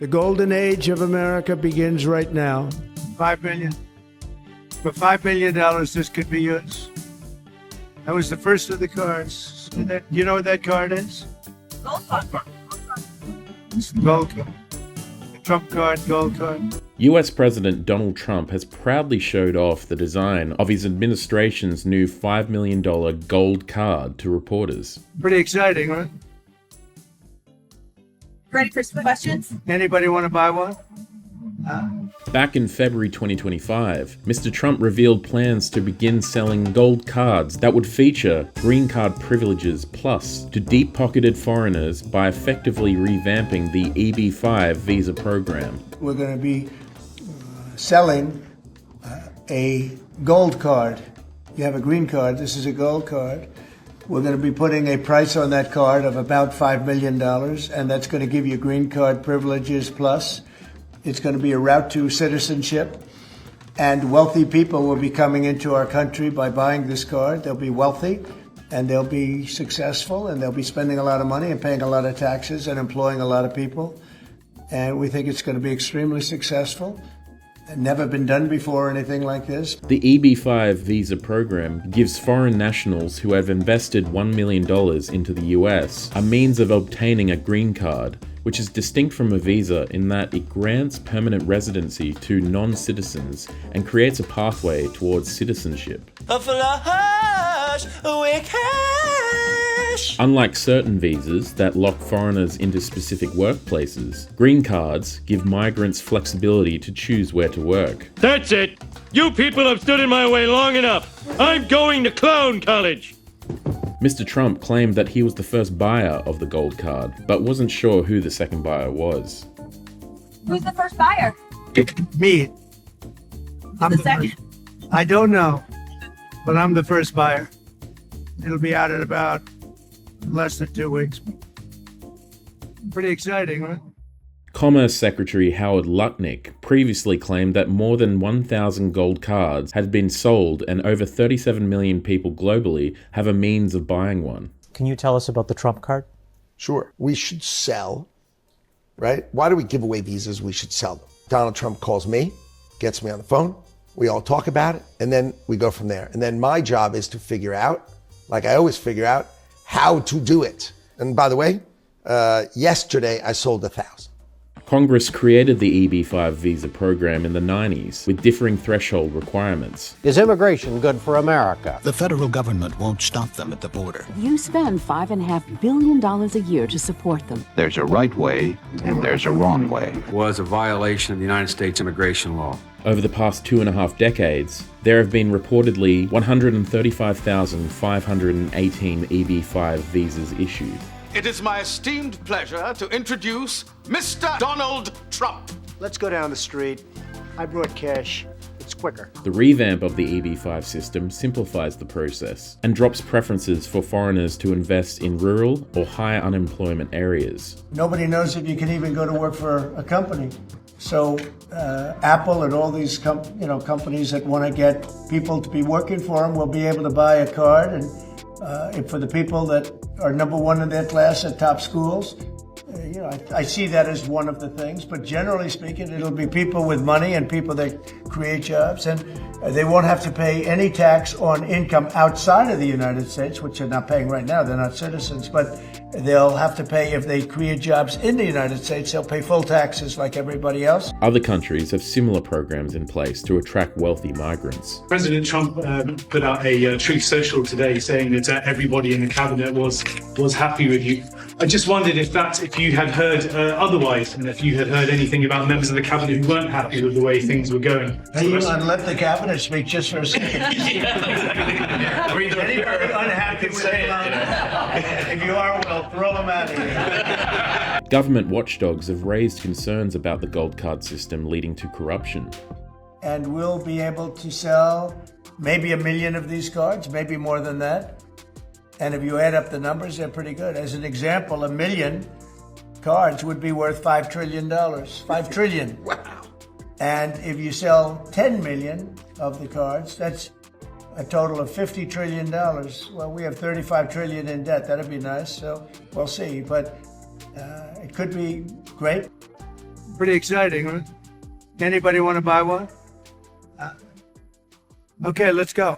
The golden age of America begins right now. $5 million. For $5 million, this could be yours. That was the first of the cards. You know what that card is? Gold card. It's the gold card. The Trump card, gold card. US President Donald Trump has proudly showed off the design of his administration's new $5 million gold card to reporters. Pretty exciting, right? Ready for some questions? Anybody want to buy one? Back in February 2025, Mr. Trump revealed plans to begin selling gold cards that would feature green card privileges plus to deep-pocketed foreigners by effectively revamping the EB-5 visa program. We're going to be selling a gold card. You have a green card, this is a gold card. We're going to be putting a price on that card of about $5 million, and that's going to give you green card privileges plus. It's going to be a route to citizenship, and wealthy people will be coming into our country by buying this card. They'll be wealthy, and they'll be successful, and they'll be spending a lot of money and paying a lot of taxes and employing a lot of people. And we think it's going to be extremely successful. Never been done before, anything like this. The EB-5 visa program gives foreign nationals who have invested $1 million into the US a means of obtaining a green card, which is distinct from a visa in that it grants permanent residency to non-citizens and creates a pathway towards citizenship. Unlike certain visas that lock foreigners into specific workplaces, green cards give migrants flexibility to choose where to work. That's it! You people have stood in my way long enough! I'm going to clown college! Mr. Trump claimed that he was the first buyer of the gold card, but wasn't sure who the second buyer was. Who's the first buyer? Me. I'm The second? I don't know, but I'm the first buyer. It'll be out in about less than 2 weeks. Pretty exciting, right? Commerce Secretary Howard Lutnick previously claimed that more than 1,000 gold cards had been sold and over 37 million people globally have a means of buying one. Can you tell us about the Trump card? Sure. We should sell, right? Why do we give away visas? We should sell them. Donald Trump calls me, gets me on the phone, we all talk about it, and then we go from there. And then my job is to figure out, like I always figure out, how to do it. And by the way, yesterday I sold 1,000. Congress created the EB-5 visa program in the 90s with differing threshold requirements. Is immigration good for America? The federal government won't stop them at the border. You spend $5.5 billion a year to support them. There's a right way and there's a wrong way. It was a violation of the United States immigration law. Over the past 2.5 decades, there have been reportedly 135,518 EB-5 visas issued. It is my esteemed pleasure to introduce Mr. Donald Trump. Let's go down the street. I brought cash. It's quicker. The revamp of the EB-5 system simplifies the process and drops preferences for foreigners to invest in rural or high unemployment areas. Nobody knows if you can even go to work for a company. So Apple and all these companies that want to get people to be working for them will be able to buy a card. And for the people that are number one in their class at top schools, I see that as one of the things. But generally speaking, it'll be people with money and people that create jobs. And they won't have to pay any tax on income outside of the United States, which they're not paying right now. They're not citizens. But they'll have to pay, if they create jobs in the United States, they'll pay full taxes like everybody else. Other countries have similar programs in place to attract wealthy migrants. President Trump put out a Truth Social today saying that everybody in the cabinet was happy with you. I just wondered if you had heard otherwise, and if you had heard anything about members of the cabinet who weren't happy with the way things were going. Elon, let the cabinet speak just for a second. Anybody unhappy with Elon? If you are, well, throw them out of here. Government watchdogs have raised concerns about the gold card system leading to corruption. And we'll be able to sell maybe 1 million of these cards, maybe more than that. And if you add up the numbers, they're pretty good. As an example, 1 million cards would be worth $5 trillion. $5 trillion. Wow. And if you sell 10 million of the cards, that's a total of $50 trillion. Well, we have 35 trillion in debt. That'd be nice. So we'll see. But it could be great. Pretty exciting, right? Anybody want to buy one? Okay, let's go.